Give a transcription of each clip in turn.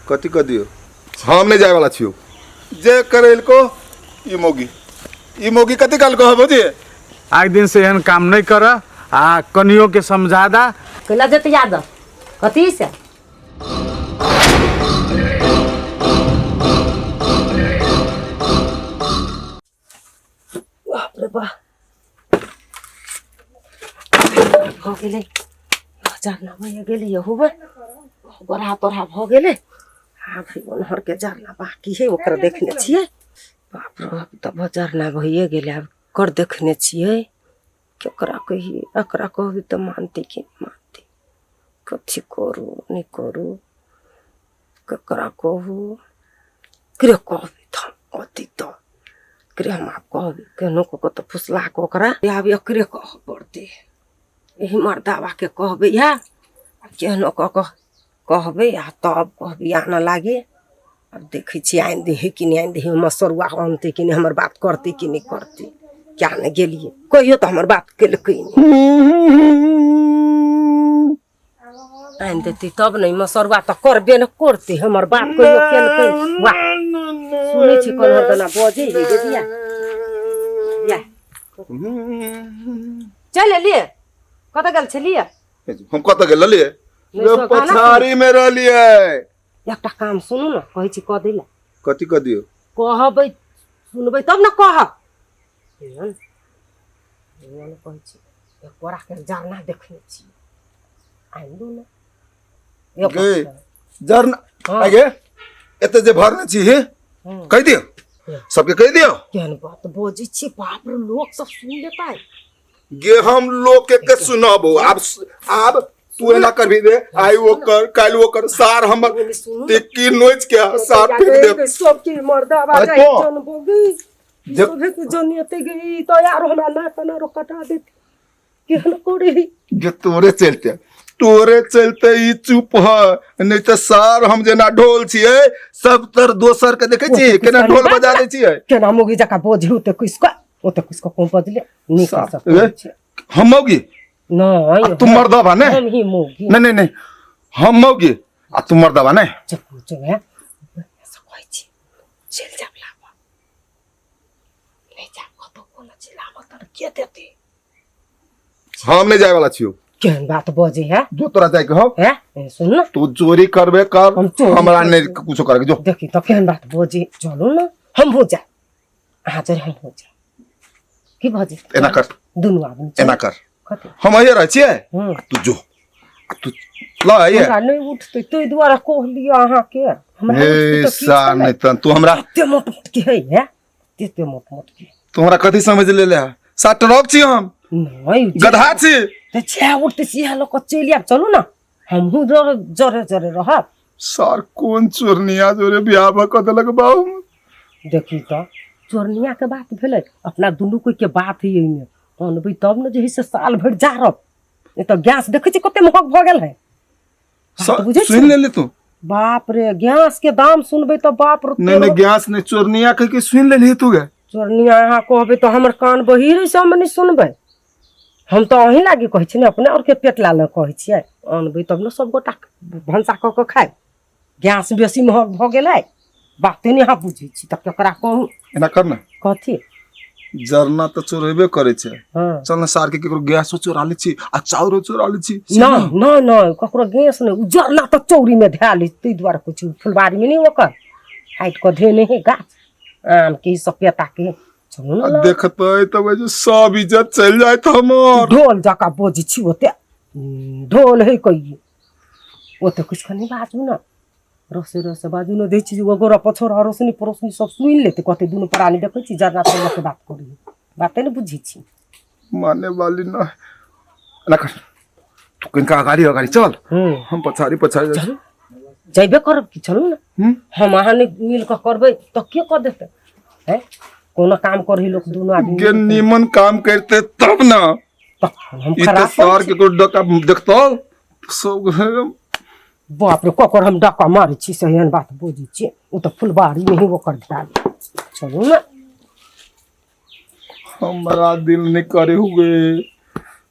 कथी कर दियो हम नहीं जाए वाला छियो जे करेल को ई मोगी कथी काल को हबो जे आज दिन से एहन काम नहीं कर आ कनियो के समझा दा कैला जत याद कथी से बाप रे बा हो गेले जारना भइए गेले यहुबा बड़ा तोरा भ गेले आ भाई ओनहर के जारना बाकी है ओकर देखने छिए बाप रे बाप त जारना भइए गेले अब कर देखने छिए केकरा कही एकरा कहबी त मानती कि मानती कथी करू नहीं करू केकरा कहू करे कहबी थम अति त करे हम कहबी केनो को त फुसला को ओकरा आब एकरे कह पड़ते यही मर्दावा के कहबे या केहनो कहबे आ तब कहबे आना लागे अब देखे छी आइन दे कि नहीं आइन दे मसरुआ आनते कि नहीं हमर बात करते कि नहीं करते क्या न गेलिए कहियो तो हमर बात केलकै आइन देती तब नहीं मसरुआ तो करबे न करते हमर बात कहियो केलकै वाह सुनै छी कोन हदना बजे हे दिया या चल लिए कत गेल छलिए हम कत गेल लिए पछाड़ी में रहलिए एकटा काम सुनू न कहै छी क दिला कथी क दियो कहबै सुनबै तब न कह कहै छी एकरा के जरना देखने छी आइन दू न गे जरना आगे एते जे भरने छी कह दियो सबके कह दियो केहन बात बोझी छी बाप रे लोग सब सुन लेता है गे हम लोग के सुनाबो अब तू एना कर भी दे आई वो कर काल वो कर सार हम टिक्की नोच के सार फेंक दे सब की मर्दा बाजा जन बोगी जब के जनियते गई तो यार हमरा ना तना रो कटा देती केहन कोड़ी जे तोरे चलते ई चुप ह नहीं त सार हम जेना ढोल छिए सब तर दोसर के देखे छी केना ढोल बजा दे छिए केना मोगी जका बोझ होते किसको कोन बदले नहीं कर सकते हम मौगी नहीं तुम मर्दा बने हम ही मोगी नहीं हम मौगी आ तुम मर्दा बने चुप है ऐसा कोई छी चल जा लावा नहीं जा तो कोन चिल्लावा त के देते हम नहीं जाए वाला छियो केहन बात बजे है जो तोरा जाए के हो है सुन न तू चोरी करबे कर हमरा नहीं कुछ करे जो देखी तो केहन बात बजे चलो न हम हो जा हाजिर हम हो जा की भजे एना कर दुनु आदमी एना कर हम आइए रह छिए तू ला आइए हमरा नहीं उठते तो द्वारा कह लिया अहाँ के हमरा ए सा नहीं त तू हमरा ते मोट के है ते मोट के तू हमरा कथि समझ ले ले सा ट्रक छी हम नहीं गधा छी ते छे उठते छी लोग चलिया चलू ना हम हु जरे रह सर कौन चोरनिया जोरे बियाह क देलक बाऊ देखी तो चोरनिया के बात भेले अपना दुनू कोई के बात है एने अनबै तब न जे से साल भर जारब ए तो गैस देखे छी कते महग भ गेल है सुन ले तू बाप रे गैस के दाम सुनबे तो बाप रे नहीं गैस नहीं चोरनिया कह के सुन ले तू गे चोरनिया यहाँ कहबे तो हमर कान बहिर से हम नहीं सुनबे हम तो अही लागी कहै छी ने अपने और के पेट लाल कहै छियै अनबै तब न सब गोटा भंसा क खाय गैस बेसी महग भ गेलै बाते नहीं हाँ बुझे छी त केकरा कहू एना कर ना कथी जरना तो चोरेबे करे छे चल ना सार के केकरो गैस चोरा ली छी आ चाउरो चोरा ली छी ना ककरो गैस नहीं जरना तो चौरी में धै ली तै द्वारा कुछ फुलबारी में नहीं ओकर हाइट को धेने है गाछ आम के सपेता के चलो ना देखतै तब जो सब इज्जत चल जाए त हमर ढोल जका बोझी छी ओते ढोल है कई ओते कुछ नहीं बाजू ना रसे बाजू न दै छी गोरा पछोरा रोशनी परोसनी सब सुन लेते कते दुनु प्राणी देखै छी जरना तो के बात करी बाते न बुझी छी माने वाली ना ना कर तू किनका अगाडि चल हम पछाड़ी चल जइबे करब कि चलू ना हम अहाँ ने मिल के करबै तो के कर देते है कोनो काम करही लोग दुनु आदमी के निमन काम करते तब ना हम खराब सर के को डका देखतो सब बाप रे ककर हम डका मारे छी सहियन बात बोझी छी उ तो फुलबारी में ही वो कर डाल चलू ना हमारा दिल नहीं करे हुए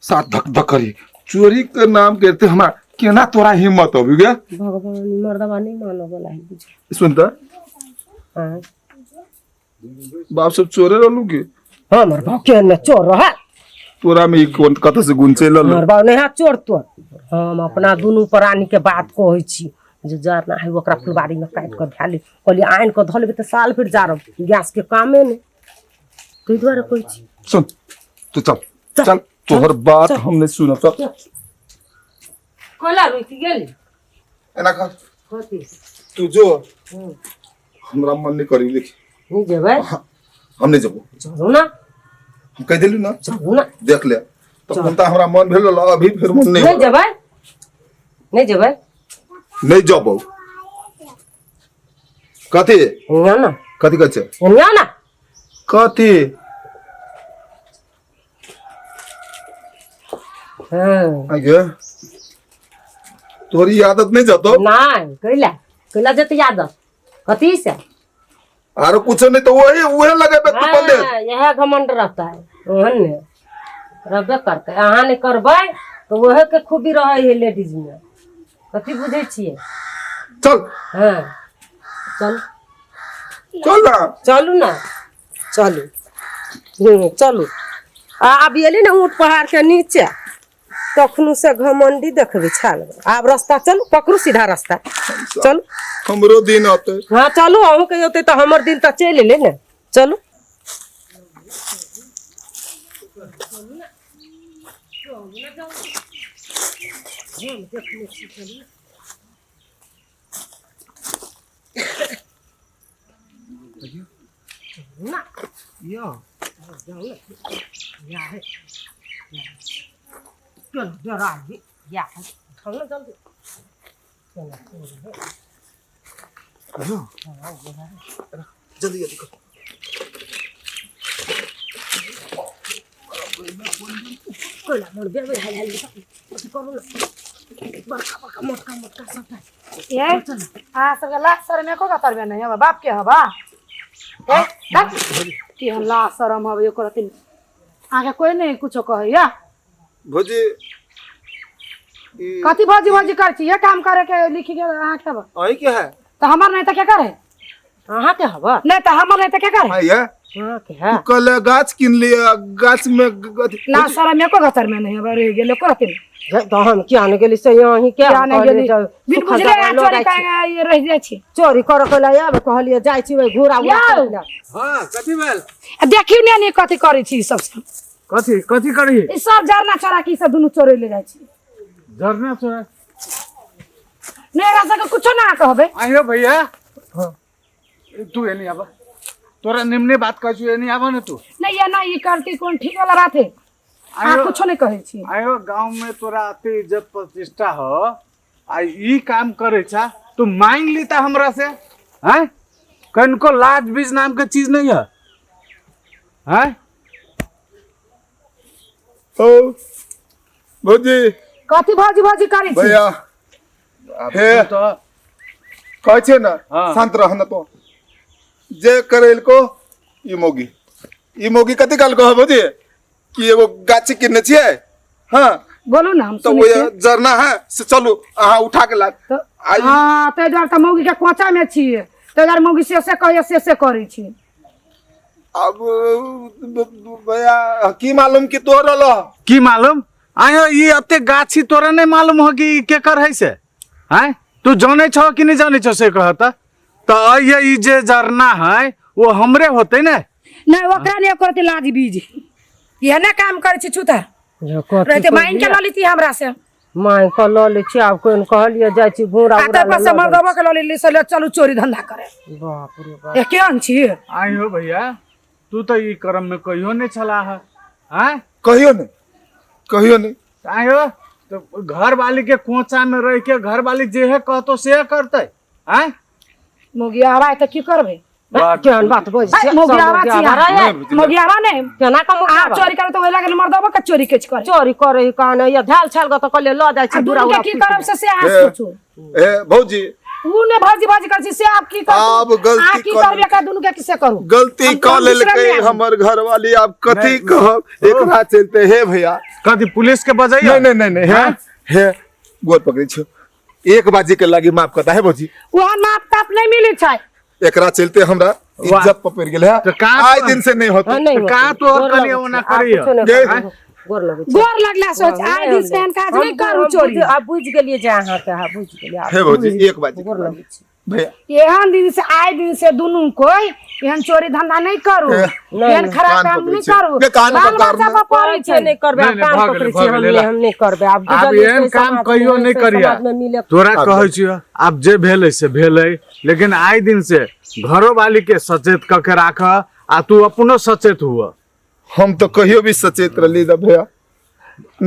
साथ धक धक करी चोरी के नाम कहते हमारा केना तोरा हिम्मत हो गया भगवान मर्दवा नहीं मानो बोला है बुझे सुन त हां बाप सब चोरे रहलू के हमर भाव के न चोर रहा तोरा में कौन कत से गुण चल हमर भाव नहीं हाथ चोर तो हम अपना दुनू प्राणी के बात कहै छी जे जरना है ओकरा फुलबाड़ी में काट कर धाली कहली आइन को धलबे त साल फिर जारब गैस के कामे ने तै द्वारा कहै छी सुन तू चल तोहर बात हमने सुना चल कोला रोती गेली एना कर होती तू जो हमरा मन नहीं करी देख नहीं जेबै हम नहीं जबो चलू ना हम कह देलू ना चलू ना देख ले तो कोनता हमरा मन भेल अभी फिर मन नहीं नहीं जेबै नहीं जेबै नहीं जबो कथी हियां ना कथी कहै छै हियां ना कथी हां आगे तोरी आदत नहीं जातो नहीं कैला जते आदत कथी से आरो कुछ नहीं तो वही लगे पे तू बंदे यह घमंड रहता है ओहन ने रबे करते अहाँ ने करबै तो वह के खूबी रहे है लेडीज में कथी बुझे छिए चल हां चल चल ना चलू ना चलू चलू अब एली ना ऊँट पहाड़ के नीचे तखनु से घमंडी देखबे छाल आब रास्ता चलू पकड़ू सीधा रास्ता चलू हमरो दिन आते हाँ चलू अहूँ के होते तो हमर दिन तो चल ले ना चलू जल्दी जल्दी कर कोला मोर बेबे हाल करू ना बड़का बड़का मोटका मोटका सब ये आ सगला सर में को कतर बे नहीं अब बाप के हबा ए बाप की हल्ला शरम हबे करतिन आगे कोई नहीं कुछ कहैया भौजी कथी भौजी भौजी कर छी ये काम करे के लिख के आ के आई क्या है तो हमर नहीं त क्या करे अहाँ के हवा नहीं तो हमर नहीं त क्या करे आई है हाँ के है कल गाछ किन लिया गाछ में ना सर में को कतर में नहीं अब रह गेले करतिन तो हम क्या ने गेली से यही क्या जाने गेली बिन बुझले चोरी का ये रह जाय छी चोरी कर के लाया कहलिए जाय छी ओइ घोड़ा उड़ा हां कथी भेल देखियो ने कथी करे छी सब कथी करी ई सब जरना चोरा की सब दुनु चोरे ले जाय छी झरना चोरा नहीं रासा के कुछ ना कहबे आयो भैया हां तू एनी आबा तोरा निम्ने बात कहै छु एनी आबा न तू नहीं ये ना ये करती कौन ठीक वाला बात है आ कुछ नहीं कहै छी आयो गांव में तोरा अति इज्जत प्रतिष्ठा हो आ ई काम करे छा तू मांग लेता हमरा से हैं कनको लाज बीज नाम के चीज नहीं है हैं ओ भौजी कथी भौजी भौजी करै छी भैया हे तो कहै छै ना हाँ। शांत रह न तो जे करेल को ई मोगी कथी काल को भौजी कि एगो गाछी किनने छियै हाँ बोलू ना हम तो सुनै वो छी जरना है से चलू अहाँ उठा के ला तो हां ते द्वार त मौगी के कोचा में छी ते द्वार मौगी से कहै से करै छी अब भैया की मालूम कि तोर रहलो की मालूम आयो ये अते गाछी तोरा नहीं मालूम हो कि के कर है से हैं तू जाने छो कि नहीं जाने छो से कहता तो ये ई जे जरना है वो हमरे होते ने नहीं ओकरा ने करते लाज बीज ये ना काम करे छी छुता रहते माइन के ललिती हमरा से माई को ल ले छी आब कोन कहलिए जाय छी घोड़ा आ उड़ा त पास मर्दवा के ललिली से चलू चोरी धंधा करे बाप रे बाप ए केन छी आयो भैया तू तो ई कर्म में कहियो नहीं चला है हैं कहियो नहीं आयो तो घर वाली के कोचा में रह के घर वाली जे है कहतो से करते हैं मौगी आवा त की करबे केहन बात बोझ मौगी आवा छी मौगी आवा नहीं केना का आ चोरी करे तो ओला के मर्दवा के चोरी के करे चोरी करे काने या धाल छाल ग त कले ल जाय छी दूरा दूरा के की करब से आ सोचू ए भौजी ऊ ने भाजी भाजी कर छी से आप की कर आप गलती आ की करबे का दुनु के किसे करू गलती हम कर दूसरा लेलकै में आबू। हमर घरवाली आप कथी कहब एकरा चलते हे भैया कदी पुलिस के बजाइए नहीं हे गोर पकड़ी छो एक बाजी के लागी माफ करता है भौजी वहाँ माप ताप नहीं मिले छै एकरा चलते हमरा इज्जत पकड़ गेल है तो कहाँ आज दिन से नहीं होता का तो और कनी ओना करियो गोर लगे गोर लगला सोच आइ दिन से काज नहीं करू चोरी आप बुझ गेलिए जे अहाँ के हाँ बुझ गेलिए हे भौजी एक बाजी गोर लगे छी भैया एहन दिन से आइ दिन से दुनू कोई एहन चोरी धंधा नहीं करू एहन खराब कान काम नहीं पकड़ै छै। करू के कान बाल पकड़ बच्चा में- पर पड़ै छै नहीं करबे नहीं, आप नहीं, कान भऽ गेलै, पकड़े छी भऽ गेलै, हम नहीं करबे आप आब एहन काम कहियो नहीं करिया तोरा कहै छियो आब जे भेलै से भेलै लेकिन आइ दिन से घरो वाली के सचेत क के राख आ तू अपनो सचेत हुआ हम तो कहियो भी सचेत रही भैया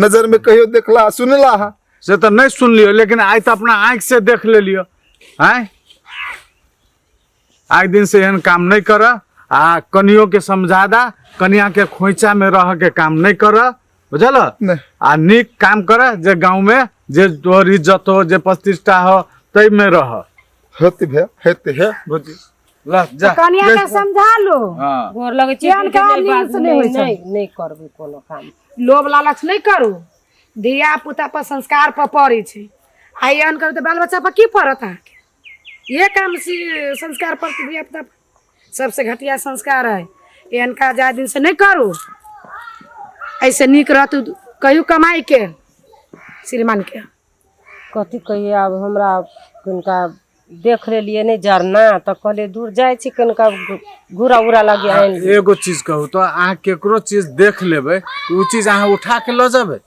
नजर में कहियो देखला सुनला हा से तो नहीं सुन लियो लेकिन आज तो अपना आँख से देख ले लियो हैं आज दिन से एहन काम नहीं कर आ कनियो के समझादा कनिया के खोइचा में रह के काम नहीं कर बुझल नहीं। आ निक काम कर जे गांव में जे तोहर इज्जत हो जे प्रतिष्ठा हो तई में रह होते भैया हेते है भौजी ल जा कनिया के समझा लो हाँ गोर लगे छी केहन काम नीक से नहीं होइ छै। नहीं करबे कोनो काम लोभ लालच नहीं करू धिया पुता पर संस्कार पर पड़े छै आ एहन करू तो बाल बच्चा पर की पड़त अहाँके ये काम से संस्कार पर धिया पुता पर सबसे घटिया संस्कार है एहन काज आइ दिन से नहीं करू ऐसे नीक रहतू कहियो कमाई के श्रीमान के कथी कहिए अब हमरा कनिका देख लेलिए नहीं जरना तो कहले दूर जाए छी कनिका घूरा उरा लगे आइन एगो चीज कहू तो अहाँ केकरो चीज देख लेबै उ चीज अहाँ उठा के ल जेबै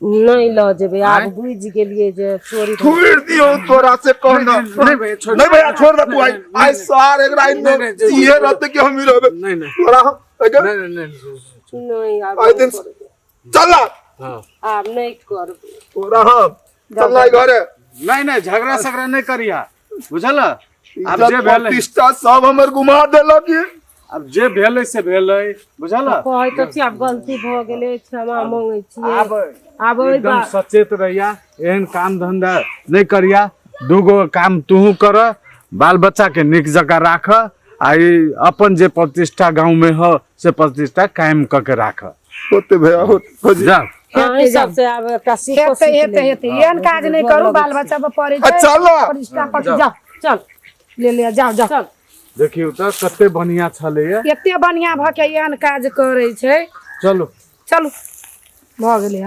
नहीं ल जेबे आप बुझ गेलिए जे चोरी छोड़ दियो तोरा से कहना नहीं भैया छोड़ नहीं भैया छोड़ दे तू आई सार एक राइन में ये रहते कि हम ही रहबे नहीं नहीं तोरा हम अगर नहीं नहीं नहीं अब आई दिन चल हाँ आप नहीं करबे तोरा हम चल घरे नहीं नहीं झगड़ा सगड़ा नहीं करिया बुझल अब इज्जत जे भेलै प्रतिष्ठा सब हमर घुमा देलक ये अब जे भेलै से भेलै बुझल कहै तो छी आप गलती भ गेले क्षमा मांगे छी आब आब ओइ एकदम सचेत रहिया एहन काम धंधा नहीं करिया दूगो काम तू कर बाल बच्चा के निक जगह राख आ ई अपन जे प्रतिष्ठा गांव में हो से प्रतिष्ठा कायम क के राख होते भैया होते जा हाँ सबसे अब एकटा सीखो हेते हेते हेते एहन काज नहीं करू बाल बच्चा पर पड़े छै चल प्रतिष्ठा पर जाओ चल ले जाओ जाओ चल देखियो तो कते बढ़िया छले एते बढ़िया भ के एहन काज करे छै चलो चलू भ गेलै